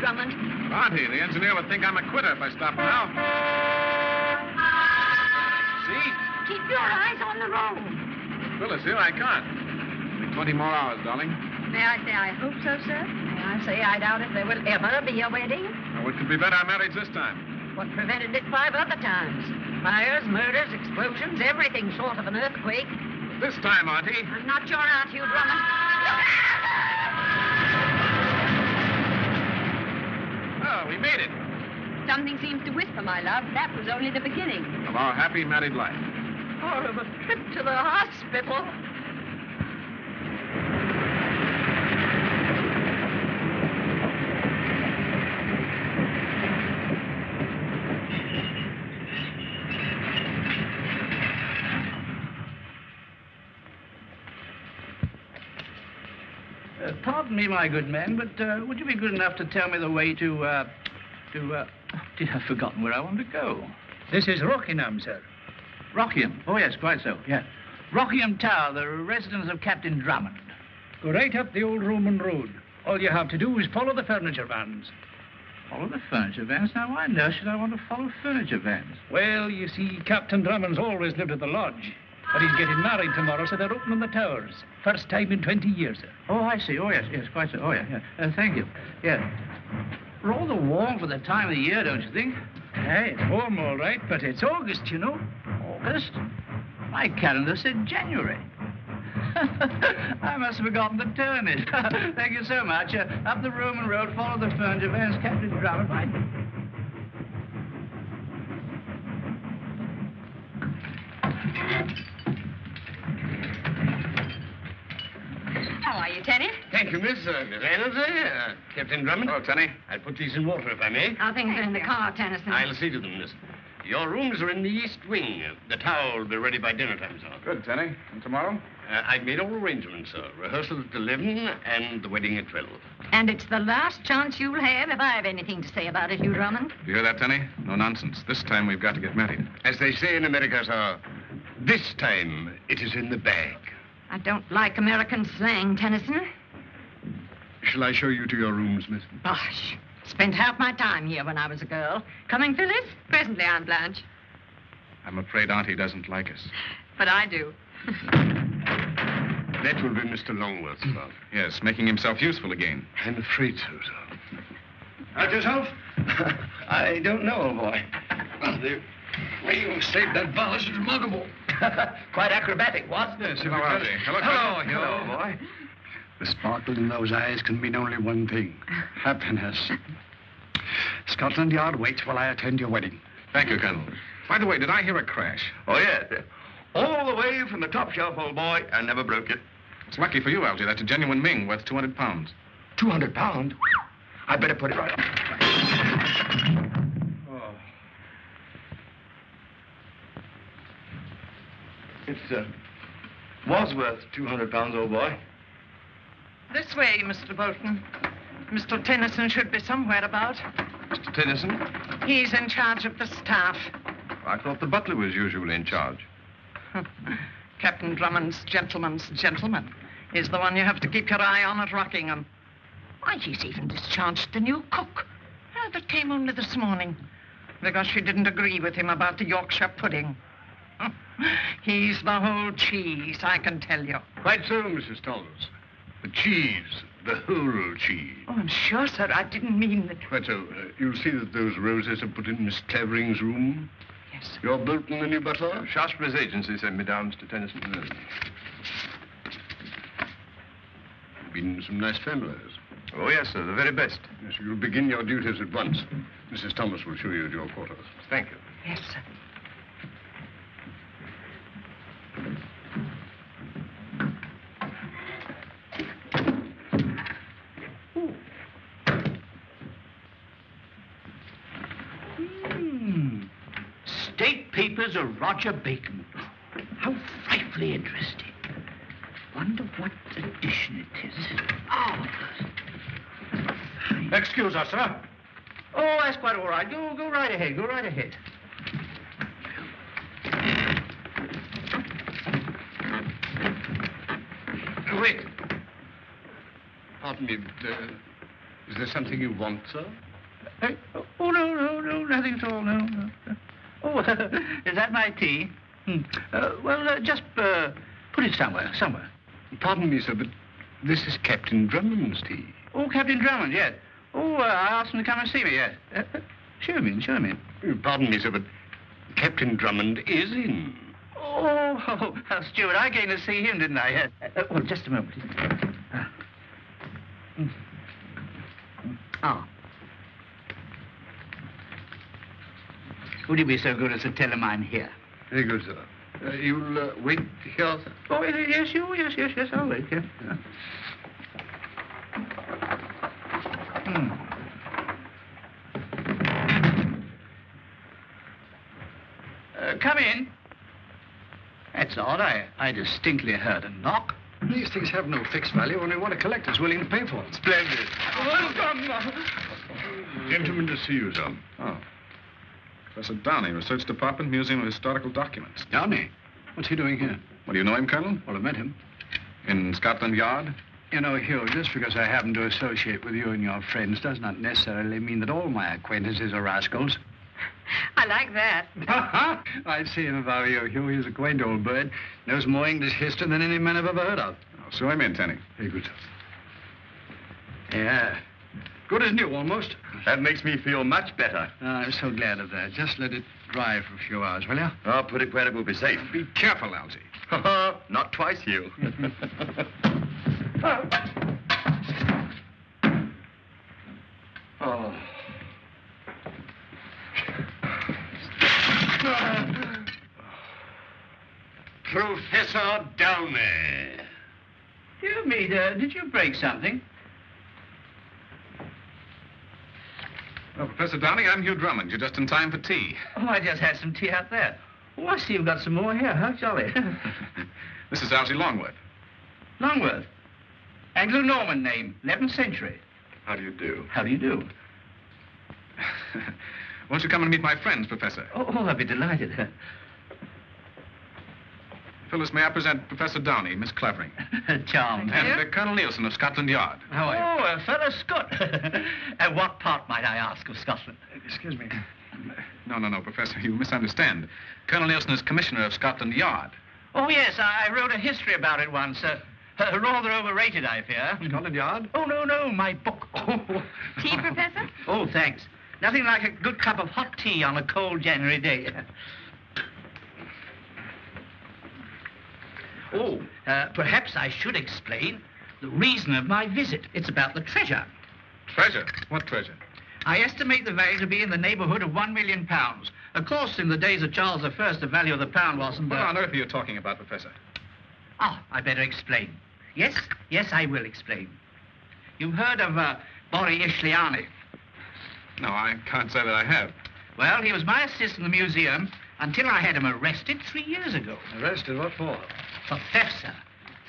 Drummond. Auntie, the engineer would think I'm a quitter if I stop now. See? Keep your eyes on the road. Phyllis, here I can't. Only 20 more hours, darling. May I say I hope so, sir? May I say I doubt if there will ever be a wedding? Now, it could prevent our marriage this time. What prevented it 5 other times? Fires, murders, explosions, everything short of an earthquake. This time, Auntie. I'm not your aunt, Hugh Drummond. Oh, we made it. Something seems to whisper, my love. That was only the beginning. Of our happy married life. Or of a trip to the hospital. Pardon me, my good man, but would you be good enough to tell me the way to, I've forgotten where I want to go. This is Rockingham, sir. Rockingham. Oh, yes, quite so, yeah. Rockingham Tower, the residence of Captain Drummond. Go right up the old Roman road. All you have to do is follow the furniture vans. Follow the furniture vans? Now, why on earth should I want to follow furniture vans? Well, you see, Captain Drummond's always lived at the lodge. But he's getting married tomorrow, so they're opening the towers. First time in 20 years, sir. Oh, I see. Oh, yes, quite so. Oh, yeah. Thank you. Yeah. Rather warm for the time of the year, don't you think? Hey, it's warm, all right, but it's August, you know. August? My calendar said January. I must have forgotten to turn it. Thank you so much. Up the Roman road, follow the furniture vans, Captain Drummond. Right? How are you, Tenny? Thank you, Miss Reynolds. Captain Drummond. Oh, Tenny. I'll put these in water, if I may. How things are in the car, Tennyson? I'll see to them, miss. Your rooms are in the east wing. The tower will be ready by dinner time, sir. Good, Tenny. And tomorrow? I've made all arrangements, sir. Rehearsal at 11 and the wedding at 12. And it's the last chance you'll have if I have anything to say about it, Hugh Drummond. You hear that, Tenny? No nonsense. This time we've got to get married. As they say in America, sir, this time it is in the bag. I don't like American slang, Tennyson. Shall I show you to your rooms, miss? Bosh. Spent half my time here when I was a girl. Coming, Phyllis? Presently, Aunt Blanche. I'm afraid Auntie doesn't like us. But I do. That will be Mr. Longworth, sir. Yes, making himself useful again. I'm afraid so, sir. Hurt yourself? I don't know, boy. The way you saved that balance is remarkable. Quite acrobatic, what? Yes, Hello, Auntie. Hello, boy. The sparkle in those eyes can mean only one thing. Happiness. Scotland Yard waits while I attend your wedding. Thank you, Colonel. By the way, did I hear a crash? Oh, yes. All the way from the top shelf, old boy. I never broke it. It's lucky for you, Algy. That's a genuine Ming worth 200 pounds. 200 pounds? I better put it right up. Oh. It was worth 200 pounds, old boy. This way, Mr. Bolton. Mr. Tennyson should be somewhere about. Mr. Tennyson? He's in charge of the staff. I thought the butler was usually in charge. Captain Drummond's gentleman's gentleman is the one you have to keep your eye on at Rockingham. Why, he's even discharged the new cook. That came only this morning because she didn't agree with him about the Yorkshire pudding. He's the whole cheese, I can tell you. Quite so, Mrs. Thomas. The cheese, the whole cheese. Oh, I'm sure, sir, I didn't mean that. Quite so. You'll see that those roses are put in Miss Clavering's room. Yes. You're Bolton, the new butler? Shaftesbury's agency sent me down, Mr. Tennyson. Been in some nice families. Oh, yes, sir, the very best. Yes, you'll begin your duties at once. Mrs. Thomas will show you to your quarters. Thank you. Yes, sir. State papers of Roger Bacon. How frightfully interesting. Wonder what edition it is. Oh. Excuse us, sir. Oh, that's quite all right. Go right ahead. Go right ahead. Wait. Pardon me, but, Is there something you want, sir? Oh, no, nothing at all, no. Oh, is that my tea? Well, just put it somewhere. Pardon me, sir, but this is Captain Drummond's tea. Oh, Captain Drummond, yes. Oh, I asked him to come and see me, yes. Show him in. Pardon me, sir, but Captain Drummond is in. Oh, Stuart, I came to see him, didn't I? Well, just a moment. Oh. Would you be so good as to tell him I'm here? Very good, sir. You'll wait here, sir? Oh, yes, I'll wait, yes. Come in. That's odd. I distinctly heard a knock. These things have no fixed value, only what a collector's willing to pay for them. Splendid. Welcome. Gentlemen to see you, sir. Oh. Professor Downey, Research Department, Museum of Historical Documents. Downey? What's he doing here? Well, do you know him, Colonel? Well, I met him. In Scotland Yard? You know, Hugh, just because I happen to associate with you and your friends does not necessarily mean that all my acquaintances are rascals. I like that. I've seen him about you, Hugh. He's a quaint old bird. Knows more English history than any man I've ever heard of. Oh, show him in, Tenny. Very good. Yeah. Good as new, almost. That makes me feel much better. Oh, I'm so glad of that. Just let it dry for a few hours, will you? I'll put it where it will be safe. Be careful, Algy. Not twice, Hugh. Oh. Professor Downey. Dear me, did you break something? Well, Professor Downey, I'm Hugh Drummond. You're just in time for tea. Oh, I just had some tea out there. Oh, I see you've got some more here. How jolly. This is Algy Longworth. Longworth. Anglo-Norman name, 11th century. How do you do? How do you do? Won't you come and meet my friends, Professor? Oh, I'd be delighted. Phyllis, may I present Professor Downey, Miss Clavering. Charmed. And Colonel Nielsen of Scotland Yard. How are you? Oh, a fellow Scot. And what part, might I ask, of Scotland? Excuse me. No, Professor, you misunderstand. Colonel Nielsen is Commissioner of Scotland Yard. Oh, yes, I wrote a history about it once. Rather overrated, I fear. Scotland Yard? Oh, no, my book. Tea, Professor? Oh, thanks. Nothing like a good cup of hot tea on a cold January day. Oh, perhaps I should explain the reason of my visit. It's about the treasure. Treasure? What treasure? I estimate the value to be in the neighborhood of £1 million. Of course, in the days of Charles I, the value of the pound wasn't... What on earth are you talking about, Professor? Oh, I better explain. Yes, I will explain. You've heard of Bori Ishliani? No, I can't say that I have. Well, he was my assistant in the museum until I had him arrested 3 years ago. Arrested? What for? For theft, sir.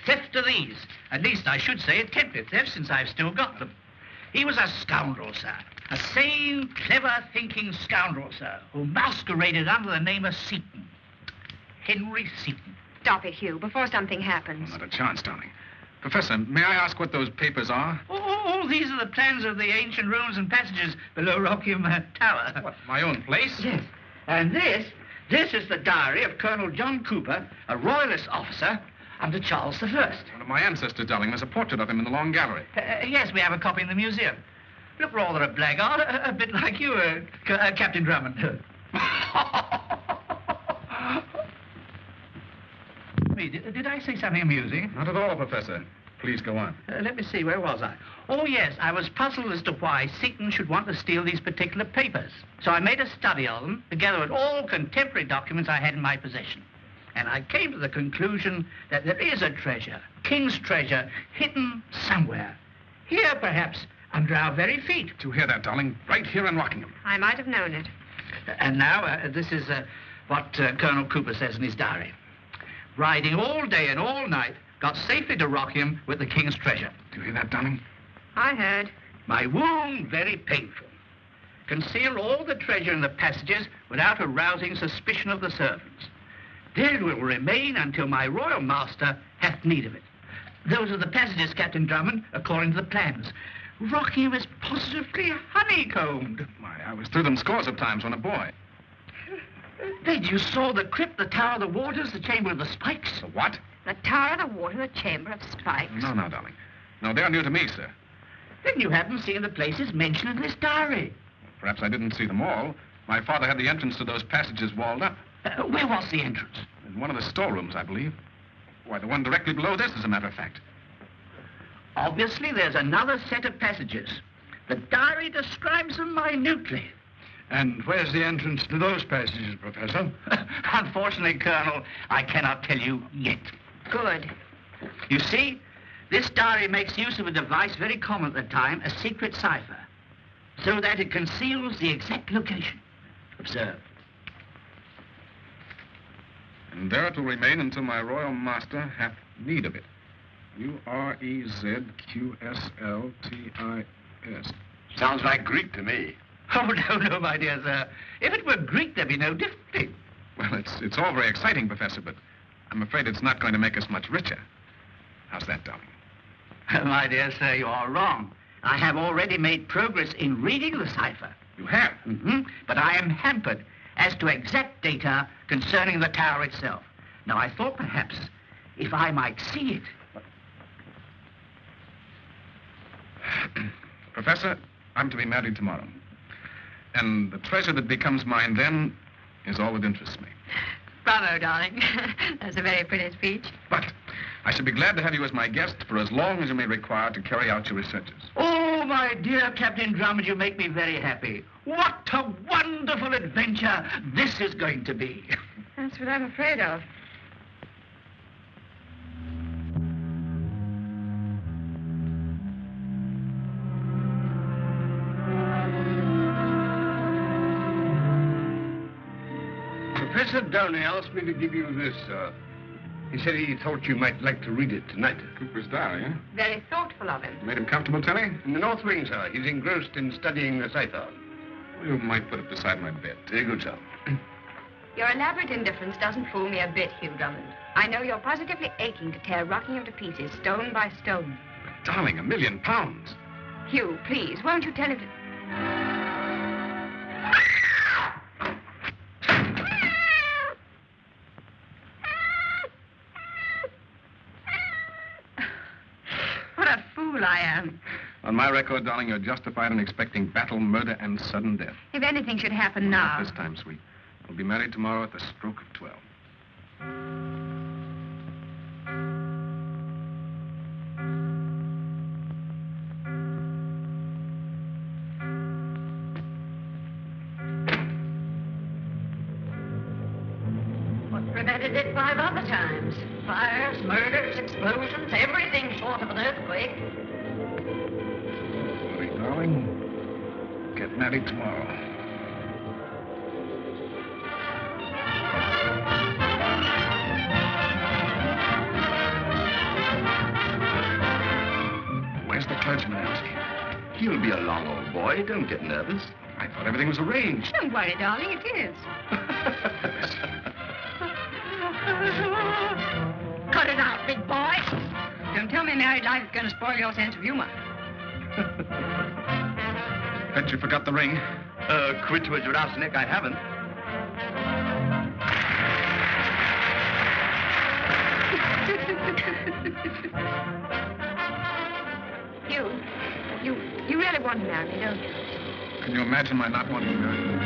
Theft of these. At least I should say attempted theft, since I've still got them. He was a scoundrel, sir. A sane, clever, thinking scoundrel, sir, who masqueraded under the name of Seaton. Henry Seaton. Stop it, Hugh, before something happens. Not a chance, darling. Professor, may I ask what those papers are? Oh, these are the plans of the ancient rooms and passages below Rockingham Tower. What, my own place? Yes. And this is the diary of Colonel John Cooper, a royalist officer under Charles I. One of my ancestors, darling. There's a portrait of him in the long gallery. Yes, we have a copy in the museum. Look rather a blackguard, a bit like you, Captain Drummond. Did I say something amusing? Not at all, Professor. Please go on. Let me see, where was I? Oh, yes, I was puzzled as to why Seaton should want to steal these particular papers. So I made a study of them, together with all contemporary documents I had in my possession. And I came to the conclusion that there is a treasure, king's treasure, hidden somewhere. Here, perhaps, under our very feet. Did you hear that, darling? Right here in Rockingham. I might have known it. And now, this is what Colonel Cooper says in his diary. Riding all day and all night, got safely to Rockingham with the king's treasure. Do you hear that, darling? I heard. My wound very painful. Concealed all the treasure in the passages without arousing suspicion of the servants. There it will remain until my royal master hath need of it. Those are the passages, Captain Drummond, according to the plans. Rockingham is positively honeycombed. Why, I was through them scores of times when a boy. Then you saw the crypt, the Tower of the Waters, the Chamber of the Spikes? The what? The Tower of the Water, the Chamber of Spikes. No, darling. No, they are new to me, sir. Then you haven't seen the places mentioned in this diary. Perhaps I didn't see them all. My father had the entrance to those passages walled up. Where was the entrance? In one of the storerooms, I believe. Why, the one directly below this, as a matter of fact. Obviously, there's another set of passages. The diary describes them minutely. And where's the entrance to those passages, Professor? Unfortunately, Colonel, I cannot tell you yet. Good. You see, this diary makes use of a device very common at the time, a secret cipher, so that it conceals the exact location. Observe. And there it will remain until my royal master hath need of it. Urezqsltis. Sounds like Greek to me. Oh, no, my dear sir. If it were Greek, there'd be no difficulty. Well, it's all very exciting, Professor, but I'm afraid it's not going to make us much richer. How's that, darling? My dear sir, you are wrong. I have already made progress in reading the cipher. You have? Mm-hmm. But I am hampered as to exact data concerning the tower itself. Now, I thought perhaps if I might see it. Professor, I'm to be married tomorrow. And the treasure that becomes mine then is all that interests me. Bravo, darling. That's a very pretty speech. But I should be glad to have you as my guest for as long as you may require to carry out your researches. Oh, my dear Captain Drummond, you make me very happy. What a wonderful adventure this is going to be. That's what I'm afraid of. Professor Downey asked me to give you this, sir. He said he thought you might like to read it tonight. Cooper's diary, eh? Very thoughtful of him. Made him comfortable, Telly? In the North Wing, sir. He's engrossed in studying the cipher. You might put it beside my bed. Very good, sir. Your elaborate indifference doesn't fool me a bit, Hugh Drummond. I know you're positively aching to tear Rockingham to pieces, stone by stone. But, darling, £1 million. Hugh, please, won't you tell him to... What a fool I am. On my record, darling, you're justified in expecting battle, murder, and sudden death. If anything should happen now... Not this time, sweet. We'll be married tomorrow at the stroke of 12. What prevented it 5 other times? Fires, murders, explosions, everything short of an earthquake. Sorry, darling. Get married tomorrow. Where's the clergyman, Elsie? He'll be along, old boy. Don't get nervous. I thought everything was arranged. Don't worry, darling, it is. Cut it out, big boy. Don't tell me married life is going to spoil your sense of humor. Bet you forgot the ring. Quit with your ass, Nick. I haven't. You really want to marry me, don't you? Can you imagine my not wanting to marry you?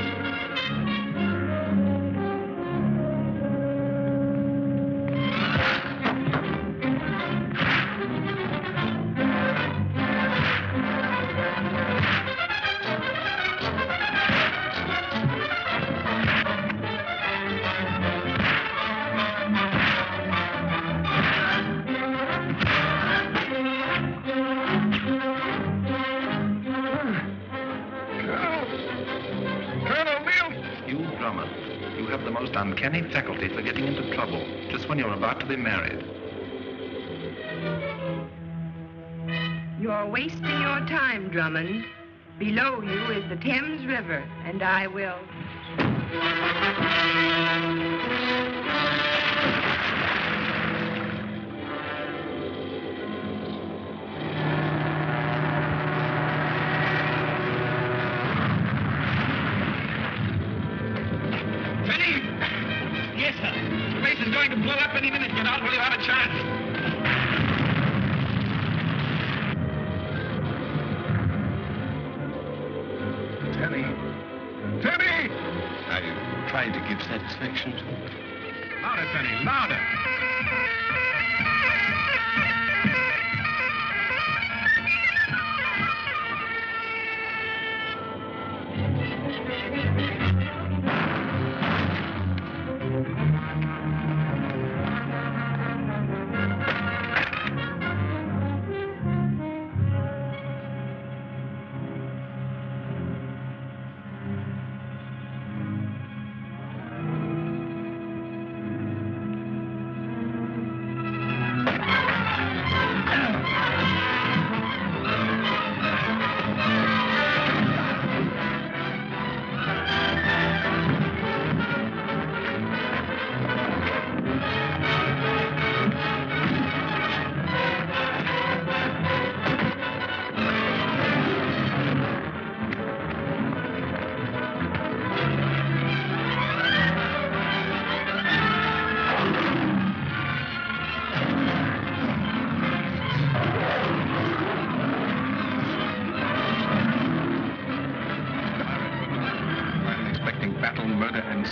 Uncanny faculty for getting into trouble just when you're about to be married. You're wasting your time, Drummond. Below you is the Thames River, and I will... going to blow up any minute. Get out while you have a chance. Tenny. Tenny! Are you trying to give satisfaction to me? Louder, Tenny, louder.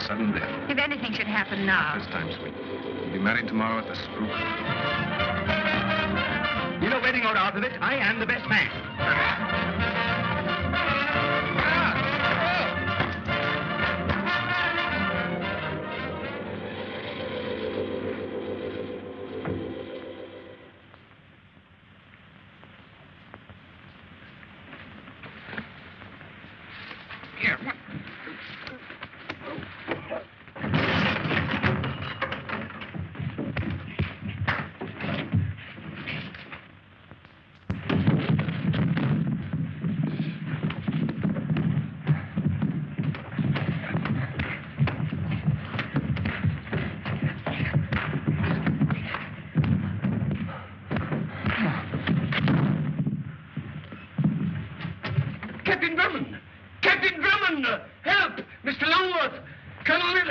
Sudden death. If anything should happen now. This time, sweet. We'll be married tomorrow at the Spook. You know wedding or out of it, I am the best man. Captain Drummond! Captain Drummond! Help! Mr. Longworth! Come on in!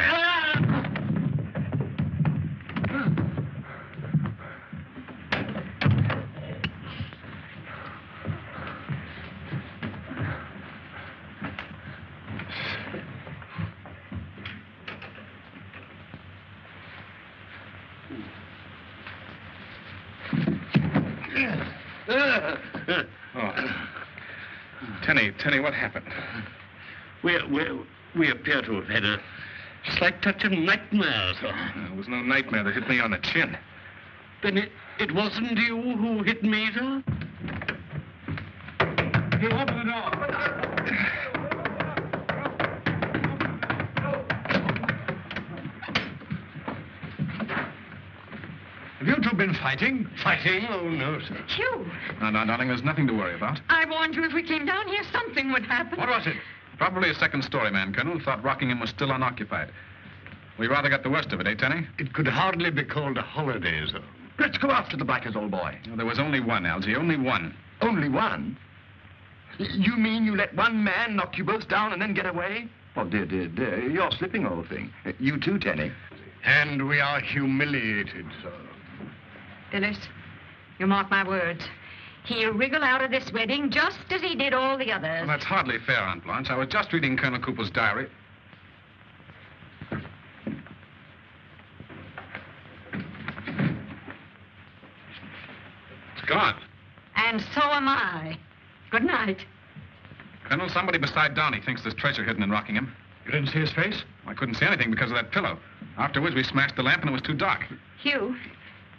Tenny, what happened? We appear to have had a slight touch of nightmare, sir. There was no nightmare that hit me on the chin. Then it wasn't you who hit me, sir? You open the door. Have you two been fighting? Fighting? Oh, no, sir. Hugh, No, darling, there's nothing to worry about. I warned you if we came down here, something would happen. What was it? Probably a second-story man, Colonel, who thought Rockingham was still unoccupied. We rather got the worst of it, eh, Tenny? It could hardly be called a holiday, sir. Let's go after the blackers, old boy. No, there was only one, Algy, only one. Only one? You mean you let one man knock you both down and then get away? Oh, dear, you're slipping, old thing. You too, Tenny. And we are humiliated, sir. Phyllis, you mark my words. He'll wriggle out of this wedding just as he did all the others. Well, that's hardly fair, Aunt Blanche. I was just reading Colonel Cooper's diary. It's gone. And so am I. Good night. Colonel, somebody beside Downey thinks there's treasure hidden in Rockingham. You didn't see his face? I couldn't see anything because of that pillow. Afterwards, we smashed the lamp and it was too dark. Hugh,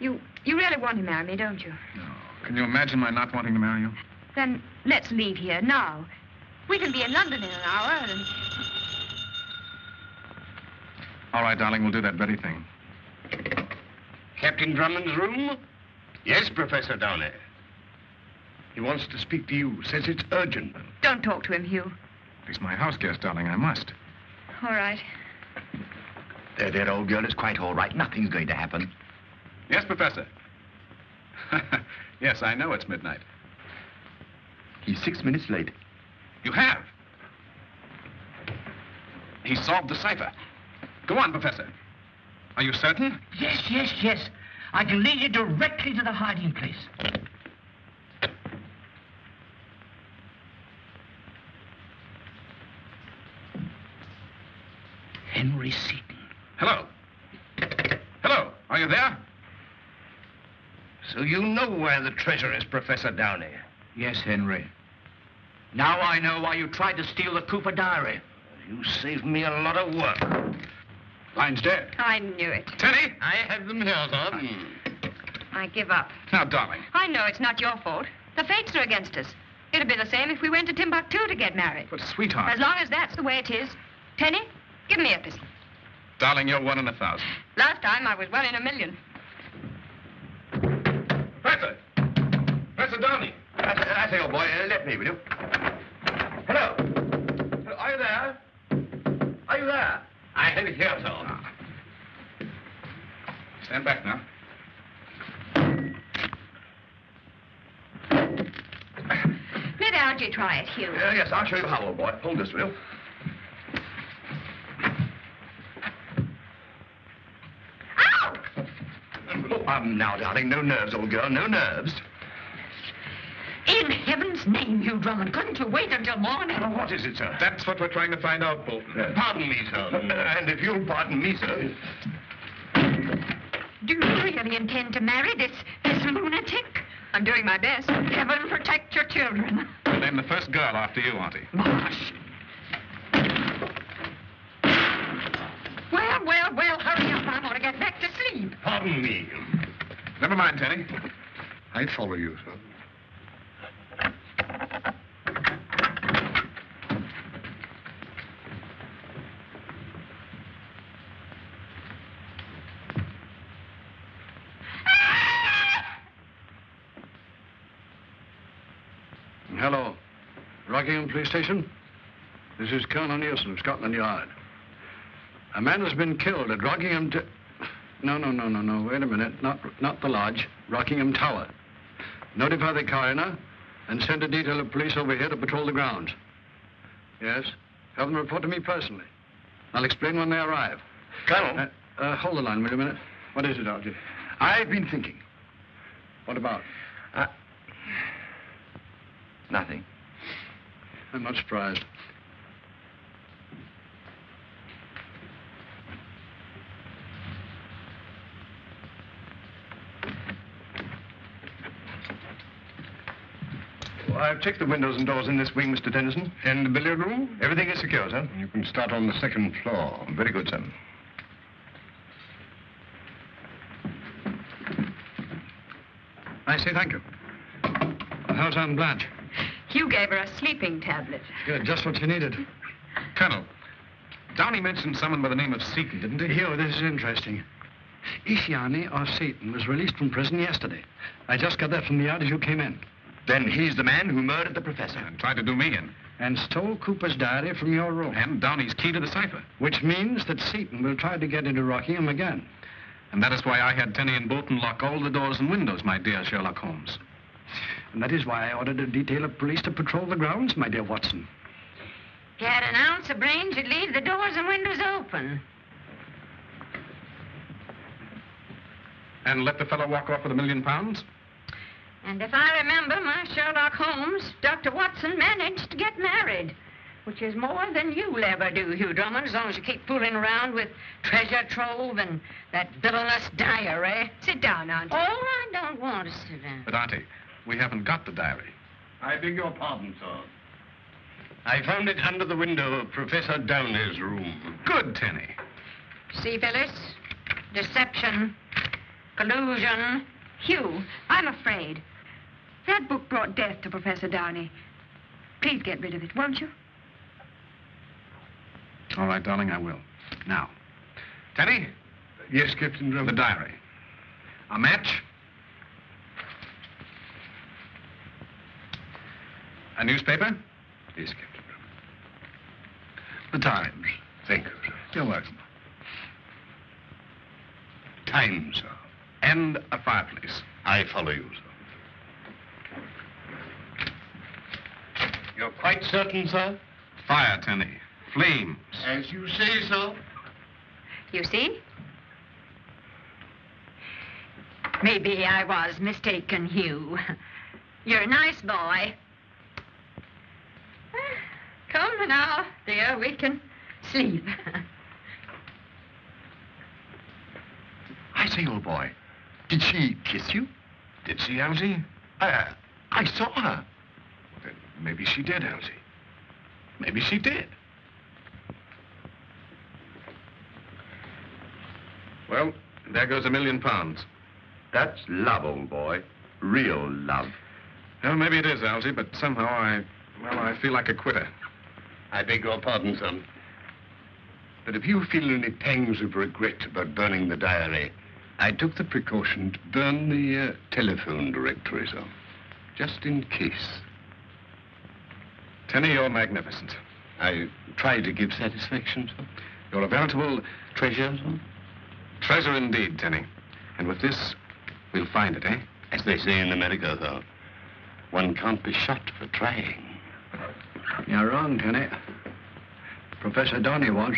you really want to marry me, don't you? No. Can you imagine my not wanting to marry you? Then let's leave here now. We can be in London in an hour and... All right, darling, we'll do that very thing. Captain Drummond's room? Yes, Professor Downey. He wants to speak to you. Says it's urgent. Don't talk to him, Hugh. He's my house guest, darling. I must. All right. There, old girl. It's quite all right. Nothing's going to happen. Yes, Professor. Yes, I know it's midnight. He's 6 minutes late. You have? He solved the cipher. Go on, Professor. Are you certain? Yes, yes, yes. I can lead you directly to the hiding place. Henry Seton. Hello. Hello. Are you there? So you know where the treasure is, Professor Downey? Yes, Henry. Now I know why you tried to steal the Cooper diary. You saved me a lot of work. Line's dead. I knew it. Tenny? I have them here, sir. I give up. Now, darling. I know it's not your fault. The fates are against us. It'd be the same if we went to Timbuktu to get married. But, sweetheart. As long as that's the way it is. Tenny, give me a pistol. Darling, you're 1 in 1,000. Last time I was 1 in 1,000,000. Professor! Professor Downey! I say, old boy, let me, will you? Hello. Are you there? Are you there? I have it here, sir. Stand back now. Let Algie try it, Hugh. Yes, I'll show you how, old boy. Hold this, will you? Ow! Oh, now, darling, no nerves, old girl, no nerves. In heaven's name, Hugh Drummond, couldn't you wait until morning? Oh, what is it, sir? That's what we're trying to find out, Bolton. Pardon me, sir. And if you'll pardon me, sir. Do you really intend to marry this lunatic? I'm doing my best. Heaven protect your children. We'll name the first girl after you, Auntie. Gosh. Well, hurry up. I want to get back to sleep. Pardon me. Never mind, Tenny. I follow you, sir. Hello. Rockingham Police Station? This is Colonel Nielsen of Scotland Yard. A man has been killed at Rockingham... No. Wait a minute. Not the lodge. Rockingham Tower. Notify the coroner and send a detail of police over here to patrol the grounds. Yes? Have them report to me personally. I'll explain when they arrive. Colonel. Hold the line, will you a minute? What is it, Archie? I've been thinking. What about? Nothing. I'm not surprised. Well, I've checked the windows and doors in this wing, Mr. Dennison. In the billiard room? Everything is secure, sir. You can start on the second floor. Very good, sir. I say thank you. How's Aunt Blanche? Hugh gave her a sleeping tablet. Good, just what she needed. Colonel, Downey mentioned someone by the name of Seton, didn't he? Hugh, this is interesting. Ishiani or Satan was released from prison yesterday. I just got that from the yard as you came in. Then he's the man who murdered the professor. And tried to do me in. And stole Cooper's diary from your room. And Downey's key to the cipher. Which means that Satan will try to get into Rockingham again. And that is why I had Tenny and Bolton lock all the doors and windows, my dear Sherlock Holmes. And that is why I ordered a detail of police to patrol the grounds, my dear Watson. If you had an ounce of brains, you'd leave the doors and windows open. And let the fellow walk off with £1 million? And if I remember my Sherlock Holmes, Dr. Watson managed to get married, which is more than you'll ever do, Hugh Drummond, as long as you keep fooling around with treasure trove and that villainous diary. Sit down, Auntie. Oh, I don't want to sit down. But, Auntie, we haven't got the diary. I beg your pardon, sir. I found it under the window of Professor Downey's room. Good, Tenny. See, Phyllis? Deception, collusion. Hugh, I'm afraid. That book brought death to Professor Downey. Please get rid of it, won't you? All right, darling, I will. Now, Tenny, Yes, Captain the Drummond. diary. A match. A newspaper. Yes, Captain Drummond. The Times. Thank you, sir. You're welcome. Times, sir. And a fireplace. I follow you, sir. You're quite certain, sir? Fire, Tenny. Flames. As you say, sir. You see? Maybe I was mistaken, Hugh. You're a nice boy. Come now, dear, we can sleep. I say, old boy, did she kiss you? Did she, Elsie? I saw her. Then maybe she did, Elsie. Maybe she did. Well, there goes £1 million. That's love, old boy. Real love. Well, maybe it is, Elsie, but somehow I feel like a quitter. I beg your pardon, son. But if you feel any pangs of regret about burning the diary, I took the precaution to burn the telephone directory, so just in case. Tenny, you're magnificent. I try to give satisfaction, sir. You're a veritable Treasure, sir? treasure indeed, Tenny. And with this, we'll find it, eh? As they say in America, sir, one can't be shot for trying. You're wrong, Tenny. Professor Donny was.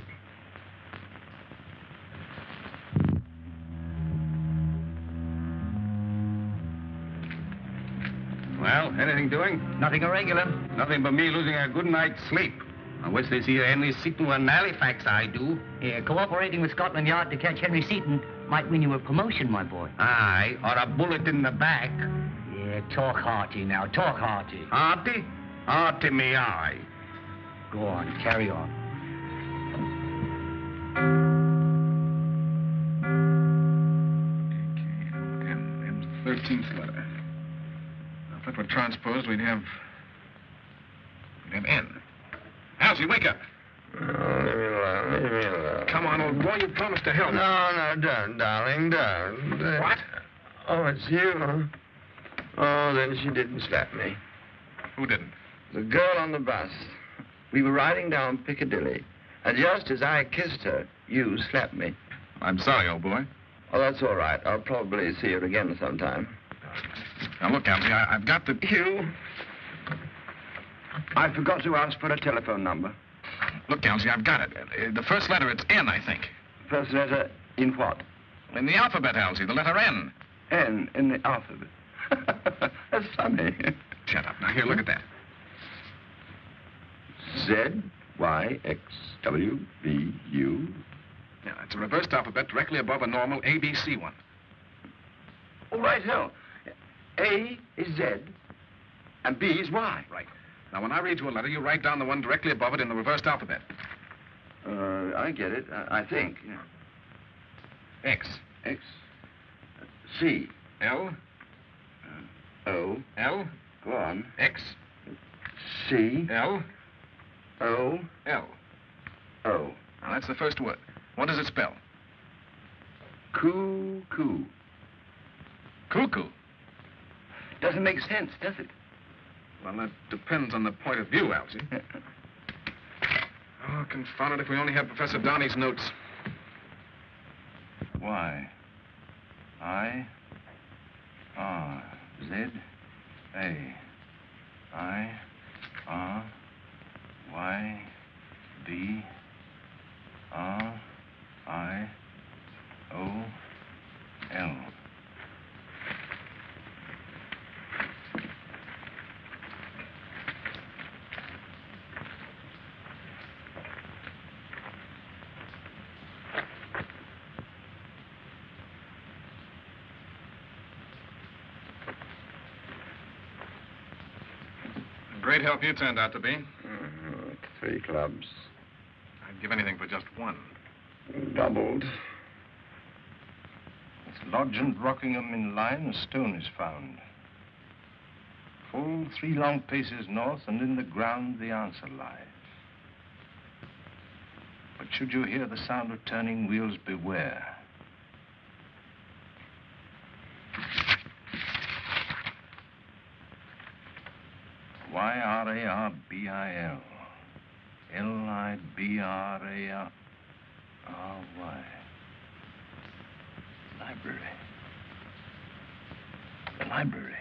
Well, anything doing? Nothing irregular. Nothing but me losing a good night's sleep. I wish they see Henry Seton in Halifax, I do. Yeah, cooperating with Scotland Yard to catch Henry Seton might win you a promotion, my boy. Aye, or a bullet in the back. Yeah, talk hearty now, talk hearty. Hearty? Hearty me eye. Go on, carry on. Okay, M's the 13th letter. Now, if that were transposed, we'd have N. Elsie, wake up. Leave me alone, leave me alone. Come on, old boy, you promised to help. No, don't, darling, don't. What? Oh, it's you. Oh, then she didn't slap me. Who didn't? The girl on the bus. We were riding down Piccadilly, and just as I kissed her, you slapped me. I'm sorry, old boy. Oh, that's all right. I'll probably see her again sometime. Now, look, Elsie, I've got the... Hugh, I forgot to ask for a telephone number. Look, Elsie, I've got it. The first letter, it's N, I think. First letter in what? In the alphabet, Elsie, the letter N. N in the alphabet. That's funny. Shut up. Now, here, look at that. Z, Y, X, W, V, U. Yeah, it's a reversed alphabet directly above a normal ABC one. Oh, right, no. A is Z, and B is Y. Right. Now, when I read you a letter, you write down the one directly above it in the reversed alphabet. I get it. I think. Yeah. X. X. C. L. O. L. Go on. X. C. L. O. L. O. Now, that's the first word. What does it spell? Cuckoo. Cuckoo. Doesn't make sense, does it? Well, that depends on the point of view, Elsie. Oh, confound it, if we only had Professor Downey's notes. Y. I. R. Z. A. I. R. Y. D. R. I. O. L. Great help you turned out to be. 3 clubs. I'd give anything for just one. Doubled. At Lodge and Rockingham in line, a stone is found. Full 3 long paces north, and in the ground the answer lies. But should you hear the sound of turning wheels, beware. Y-R-A-R-B-I-L. L-I-B-R-A-R-R-Y. Library. The library.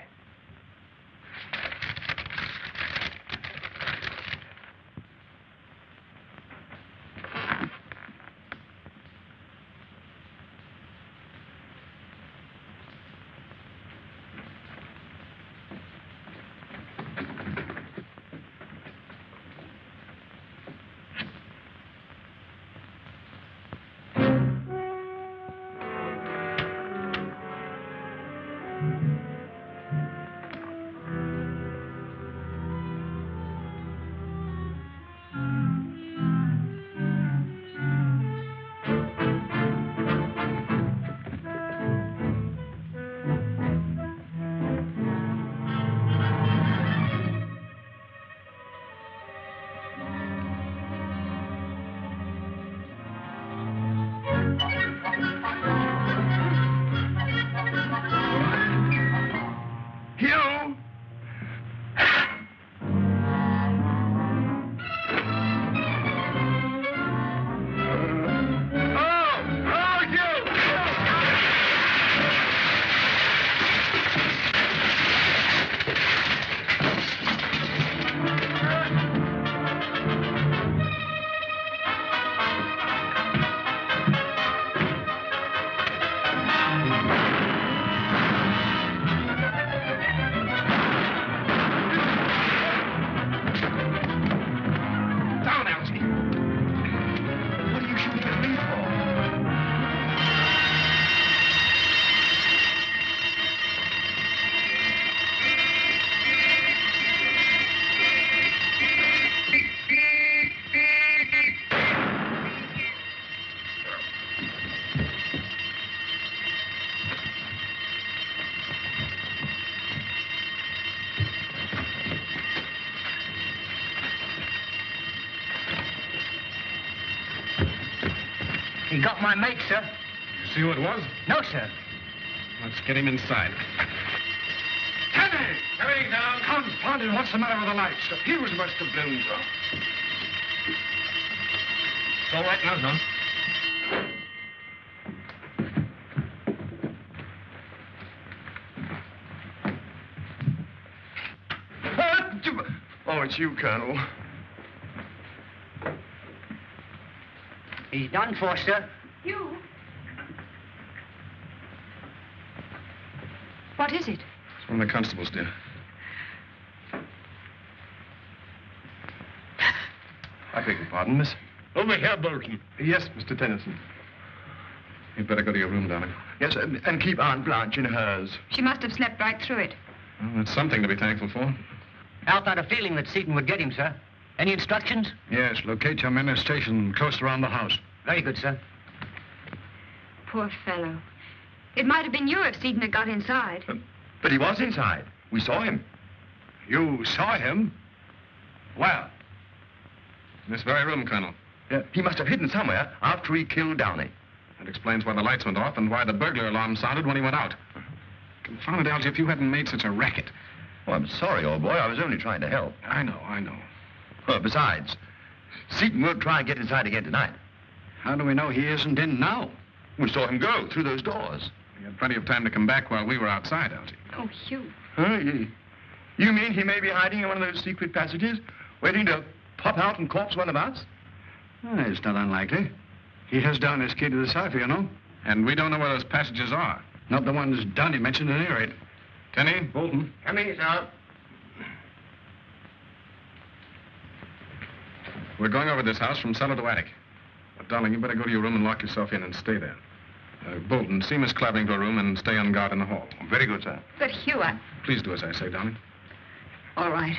got my mate, sir. You see who it was? No, sir. Let's get him inside. Tenny! Everything down. Confound it, what's the matter with the lights? The fuse must have blown, sir. It's all right now, son. Oh, it's you, Colonel. He's done for, sir. You? What is it? It's one of the constables, dear. I beg your pardon, miss. Over here, Bolton. Yes, Mr. Tennyson. You'd better go to your room, darling. Yes, and keep Aunt Blanche in hers. She must have slept right through it. Well, that's something to be thankful for. Alf had a feeling that Seaton would get him, sir. Any instructions? Yes, locate your men at station close around the house. Very good, sir. Poor fellow. It might have been you if Seaton had got inside. But he was inside. We saw him. You saw him? Well, In this very room, Colonel. He must have hidden somewhere after he killed Downey. That explains why the lights went off and why the burglar alarm sounded when he went out. Confound it, Algy, if you hadn't made such a racket. Oh, I'm sorry, old boy. I was only trying to help. I know. Besides, Seaton won't try and get inside again tonight. how do we know he isn't in now? We saw him go through those doors. He had plenty of time to come back while we were outside, Algy. Oh, Hugh. Huh? You mean he may be hiding in one of those secret passages, waiting to pop out and corpse one of us? It's not unlikely. He has down his key to the cipher, you know. And we don't know where those passages are. Not the ones Donnie mentioned at any rate. Tenny, Bolton. Coming, sir. We're going over this house from cellar to attic. But, darling, you better go to your room and lock yourself in and stay there. Bolton, see Miss Clavering to her room and stay on guard in the hall. Very good, sir. But Hugh, Please do as I say, darling. All right.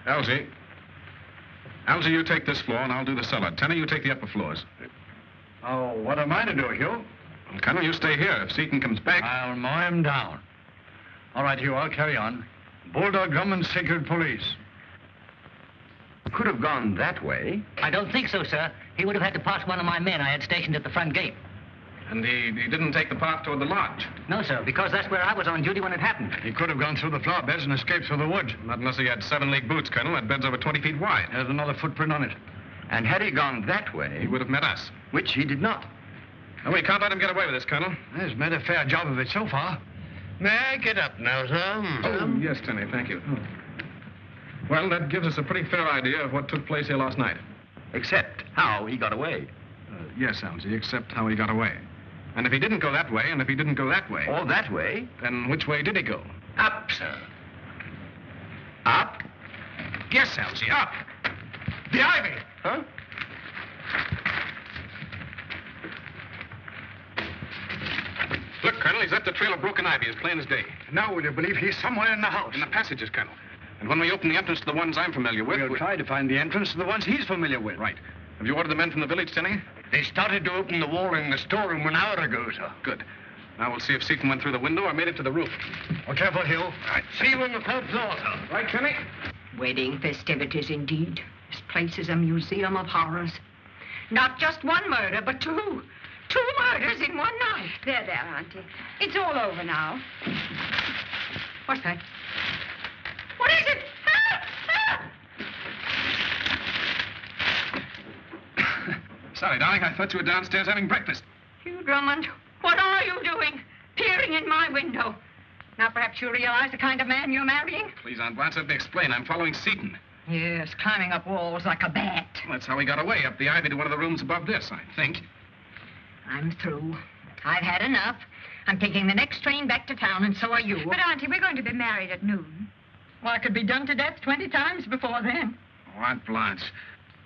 Algy, you take this floor and I'll do the cellar. Tenny, you take the upper floors. Oh, what am I to do, Hugh? Well, Colonel, you stay here. If Seaton comes back... I'll mow him down. All right, Hugh, I'll carry on. Bulldog Drummond'S Secret Police. Could have gone that way. I don't think so, sir. He would have had to pass one of my men I had stationed at the front gate. And he didn't take the path toward the lodge. No, sir, because that's where I was on duty when it happened. He could have gone through the flower beds and escaped through the woods. Not unless he had 7-league boots, Colonel. That bed's over 20 feet wide. There's another footprint on it. And had he gone that way, He would have met us. which he did not. And we can't let him get away with this, Colonel. He's made a fair job of it so far. May I get up now, sir? Oh, yes, Tenny, thank you. Well, that gives us a pretty fair idea of what took place here last night. Except how he got away. Yes, Algy, except how he got away. And if he didn't go that way, and if he didn't go that way... Or that way. Then which way did he go? Up, sir. Up? Yes, Algy, up! The ivy! Huh? Look, Colonel, he's left a trail of broken ivy as plain as day. Now, will you believe he's somewhere in the house? In the passages, Colonel. And when we open the entrance to the ones I'm familiar with... We'll try to find the entrance to the ones he's familiar with. Right. Have you ordered the men from the village, Tenny? They started to open the wall in the storeroom an hour ago, sir. Good. Now we'll see if Seaton went through the window or made it to the roof. Oh, careful, Hugh. Right. See you on the third floor, sir. Right, Tenny? Wedding festivities, indeed. This place is a museum of horrors. Not just one murder, but two. 2 murders in one night. There, Auntie. It's all over now. What's that? What is it? Sorry, darling. I thought you were downstairs having breakfast. Hugh Drummond, what are you doing? Peering in my window. Now, perhaps you realize the kind of man you're marrying? Please, Aunt Blanche, let me explain. I'm following Seaton. Yes, climbing up walls like a bat. Well, that's how he got away, up the ivy to one of the rooms above this, I think. I'm through. I've had enough. I'm taking the next train back to town, and so are you. But, Auntie, we're going to be married at noon. Well, I could be done to death 20 times before then. Oh, Aunt Blanche.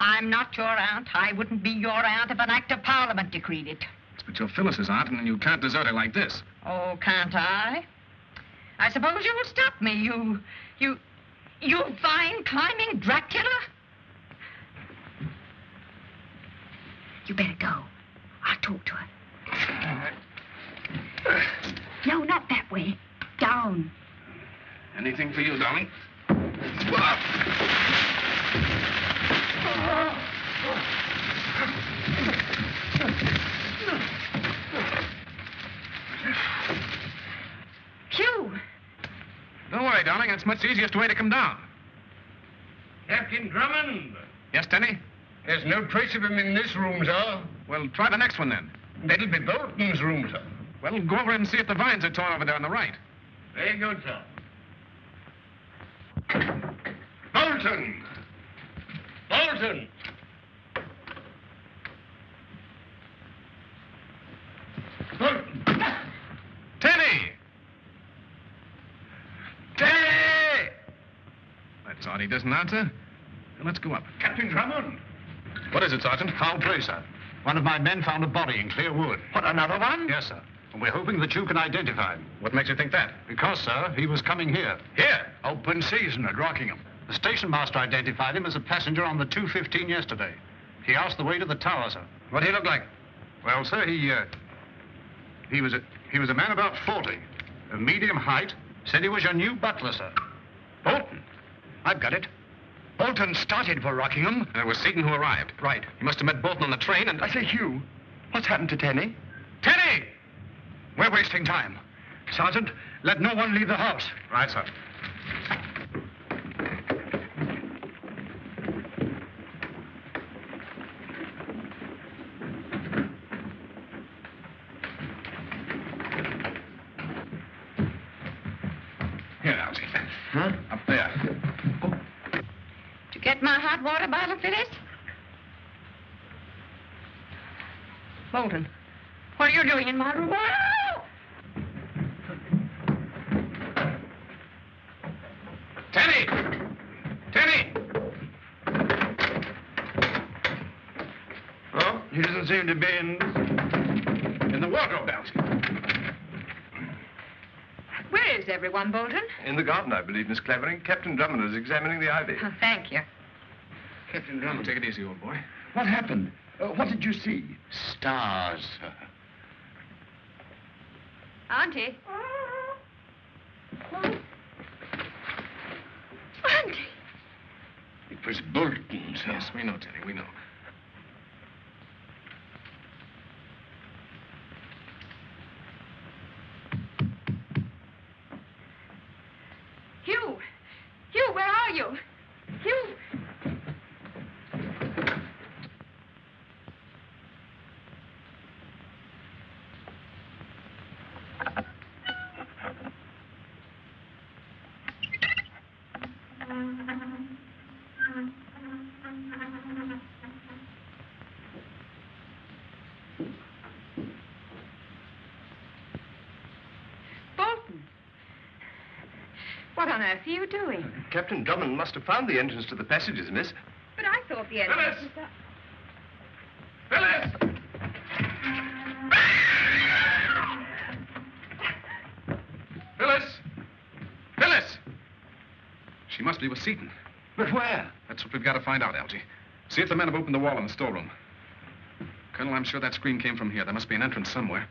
I'm not your aunt. I wouldn't be your aunt if an act of Parliament decreed it. But you're Phyllis's aunt, and you can't desert her like this. Oh, can't I? I suppose you'll stop me, you vine-climbing Dracula? You better go. I'll talk to her. No, not that way. Down. Anything for you, darling? Hugh! Don't worry, darling. It's much easiest way to come down. Captain Drummond! Yes, Tenny? There's no trace of him in this room, sir. Well, try the next one then. That'll be Bolton's room, sir. Well, go over and see if the vines are torn over there on the right. Very good, sir. Bolton! Bolton! Bolton! Tenny! Tenny! That's odd. He doesn't answer. Well, let's go up. Captain Drummond! What is it, Sergeant? Foul play, sir. One of my men found a body in clear wood. What, another one? Yes, sir. And we're hoping that you can identify him. What makes you think that? Because, sir, he was coming here. Here? Open season at Rockingham. The station master identified him as a passenger on the 2:15 yesterday. He asked the way to the tower, sir. What did he look like? Well, sir, he was a man about 40, of medium height. Said he was your new butler, sir. Bolton. I've got it. Bolton started for Rockingham. And it was Seaton who arrived. Right. He must have met Bolton on the train and... I say, Hugh, what's happened to Tenny? Tenny! We're wasting time. Sergeant, let no one leave the house. Right, sir. Here, Algy. Huh? Up there. Did you get my hot water bottle, Phyllis? Bolton, what are you doing in my room? Oh! Tenny! Tenny! Oh, he doesn't seem to be in the wardrobe, Algy. Where is everyone, Bolton? In the garden, I believe, Miss Clavering. Captain Drummond is examining the ivy. Oh, thank you. Captain Drummond, take it easy, old boy. What happened? What did you see? Stars, sir. Auntie. Auntie. It was Bolton, sir. Yes, we know, Tenny, we know. Hugh! Hugh, where are you? Hugh! Bolton! What on earth are you doing? Captain Drummond must have found the entrance to the passages, miss. But I thought the entrance Phyllis! was Phyllis! Phyllis! Phyllis! She must be with Seaton. But where? That's what we've got to find out, Algy. See if the men have opened the wall in the storeroom. Colonel, I'm sure that scream came from here. There must be an entrance somewhere.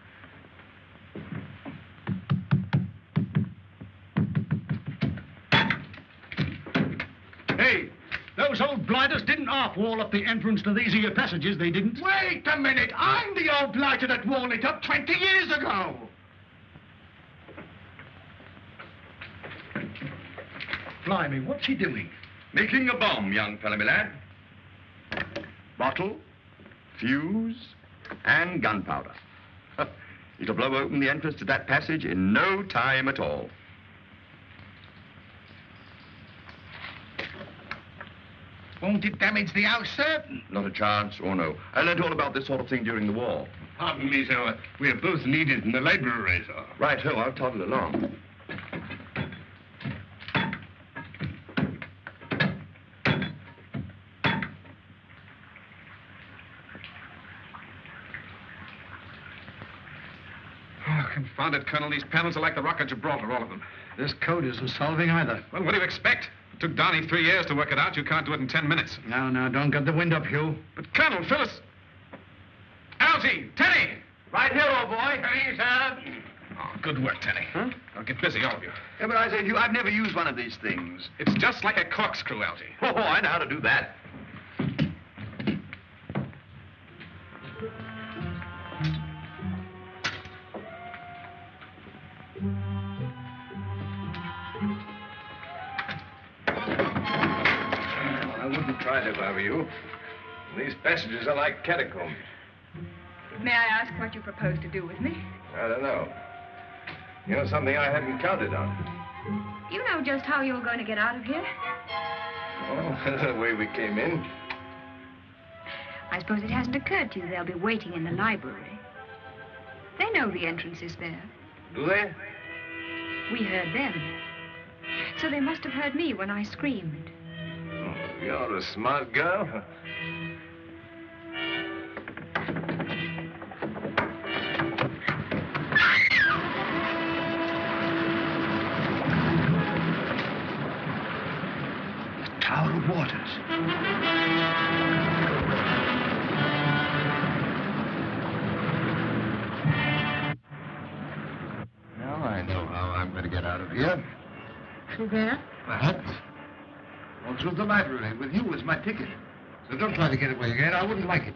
Hey, those old blighters didn't half-wall up the entrance to these here passages, they didn't. Wait a minute. I'm the old blighter that walled it up 20 years ago. Blimey, what's he doing? Making a bomb, young fellow, my lad. Bottle, fuse, and gunpowder. It'll blow open the entrance to that passage in no time at all. Won't it damage the house, sir? Not a chance, or no. I learned all about this sort of thing during the war. Pardon me, sir. We're both needed in the library, sir. Right, ho, I'll toddle along. Oh, confound it, Colonel. These panels are like the Rock of Gibraltar, all of them. This code isn't solving either. Well, what do you expect? It took Donnie 3 years to work it out. You can't do it in 10 minutes. Now, don't get the wind up, Hugh. But, Colonel, Phyllis... Algy! Tenny! Right here, old boy. Tenny, sir. Oh, good work, Tenny. Huh? Now, get busy, all of you. Yeah, but I say, Hugh, I've never used one of these things. It's just like a corkscrew, Algy. Oh, I know how to do that. I wouldn't try it if I were you. These passages are like catacombs. May I ask what you propose to do with me? I don't know. You know, something I hadn't counted on. You know just how you're going to get out of here? Oh, the way we came in. I suppose it hasn't occurred to you they'll be waiting in the library. They know the entrance is there. Do they? We heard them. So they must have heard me when I screamed. Oh, you're a smart girl. Tower of Waters. Now I know how I'm going to get out of here. Through there? Perhaps. Or through the library with you as my ticket. So don't try to get away again. I wouldn't like it.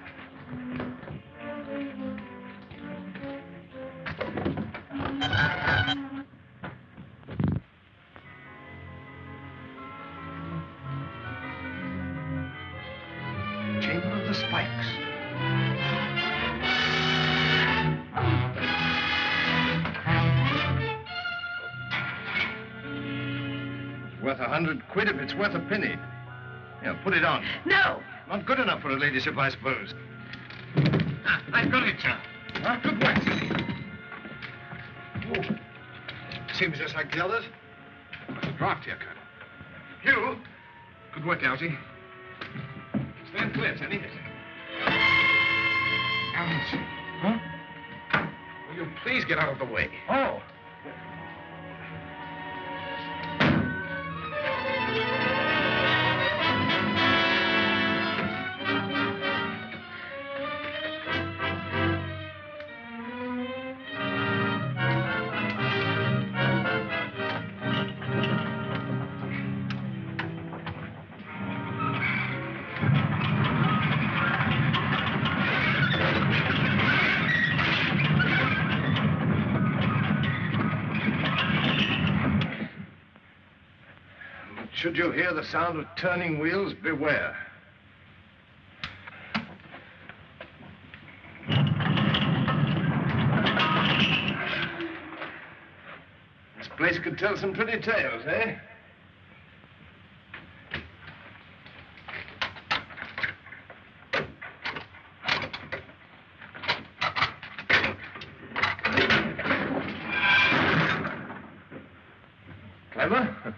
Chamber of the Spikes. Worth £100 if it's worth a penny. Yeah, put it on. No! Not good enough for a ladyship, I suppose. I've got it, sir. Huh? Good work. Oh. Seems just like the others. There's a draft here, Colonel. Hugh? Good work, Elsie. Stand clear, Tenny. Elsie. Huh? Will you please get out of the way? Oh. Should you hear the sound of turning wheels, beware. This place could tell some pretty tales, eh? Clever?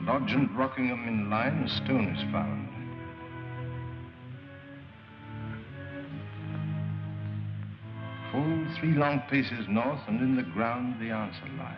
Lodge and Rockingham in line, a stone is found. Full 3 long paces north, and in the ground the answer lies.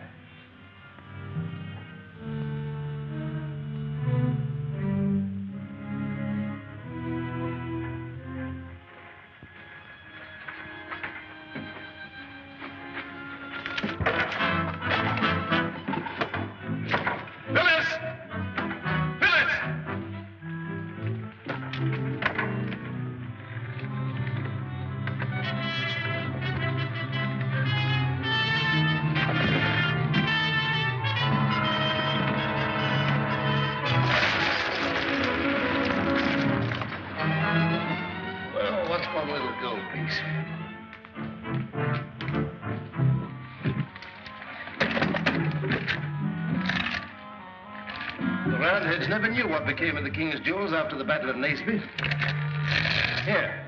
The Roundheads never knew what became of the King's jewels after the Battle of Naseby. Here.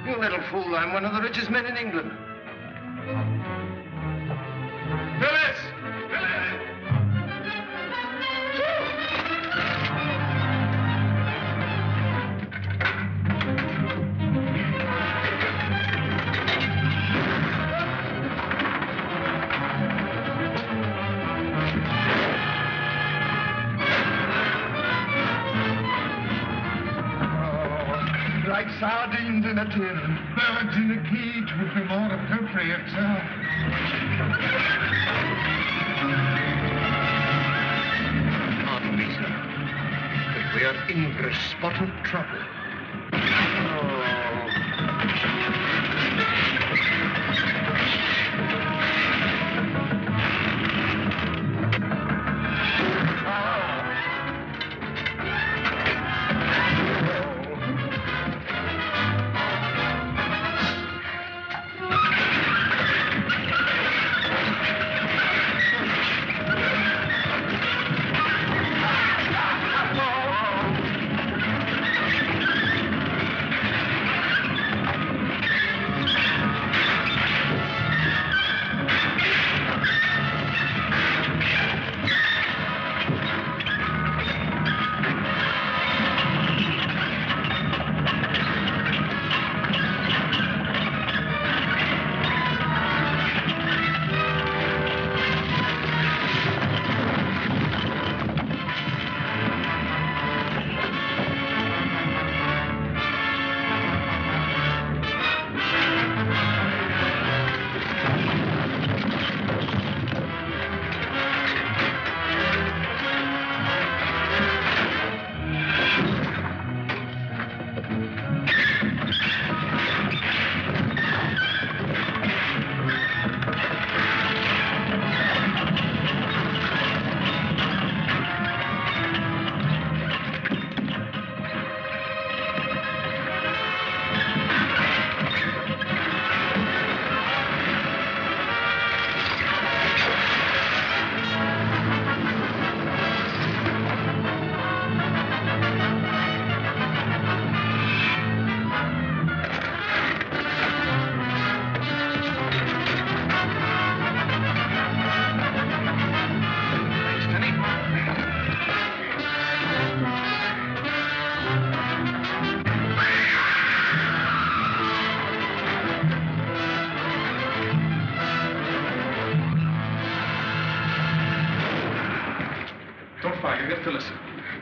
You little fool, I'm one of the richest men in England. Phyllis! Phyllis! like sardines in a tin. Birds in a cage would be more appropriate, sir. Pardon me, sir, but we are in for a spot of trouble.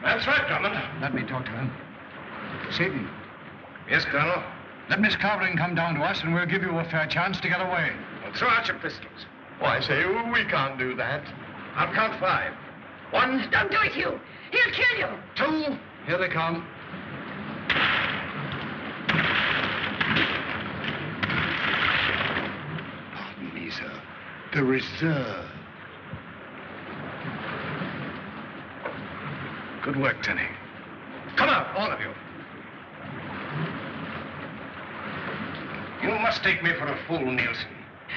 That's right, Drummond. Let me talk to him. Seaton. Yes, Colonel? Let Miss Clavering come down to us, and we'll give you a fair chance to get away. Well, throw out your pistols. Why, say, we can't do that. I'll count 5. 1, Don't do it, Hugh. He'll kill you. 2. Here they come. Pardon me, sir. The reserve. Good work, Tenny. Come out, all of you. You must take me for a fool, Nielsen.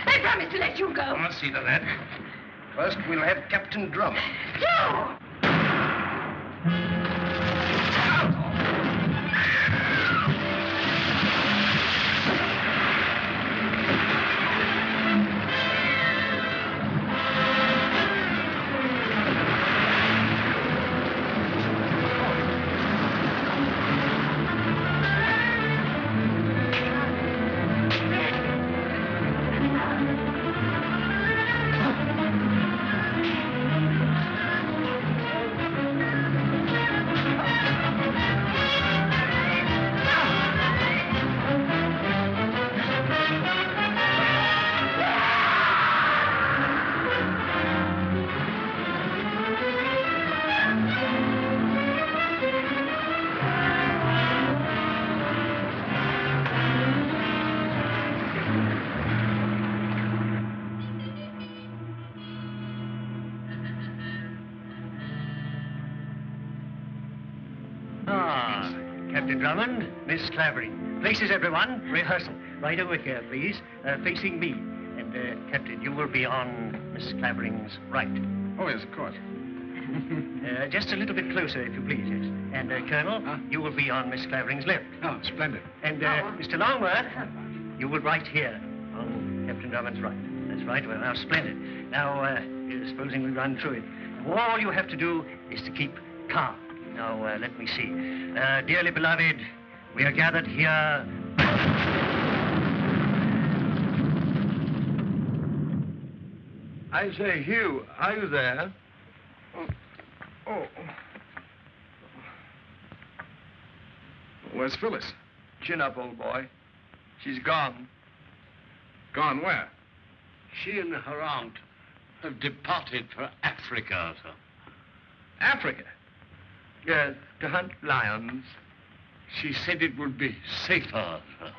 I promise to let you go. I'll see to that. First, we'll have Captain Drummond. No! Captain Drummond, Miss Clavering. Places, everyone. Rehearsal. Right over here, please. Facing me. And, Captain, you will be on Miss Clavering's right. Oh, yes, of course. Just a little bit closer, if you please, yes. And, Colonel, you will be on Miss Clavering's left. Oh, splendid. And, Mr. Longworth, you will right here on Captain Drummond's right. That's right. Well, now, splendid. Now, supposing we run through it. All you have to do is to keep calm. Now, let me see. Dearly beloved, we are gathered here... I say, Hugh, are you there? Oh. Where's Phyllis? chin up, old boy. She's gone. Gone where? She and her aunt have departed for Africa, sir. Africa? Yes, to hunt lions. She said it would be safer, sir.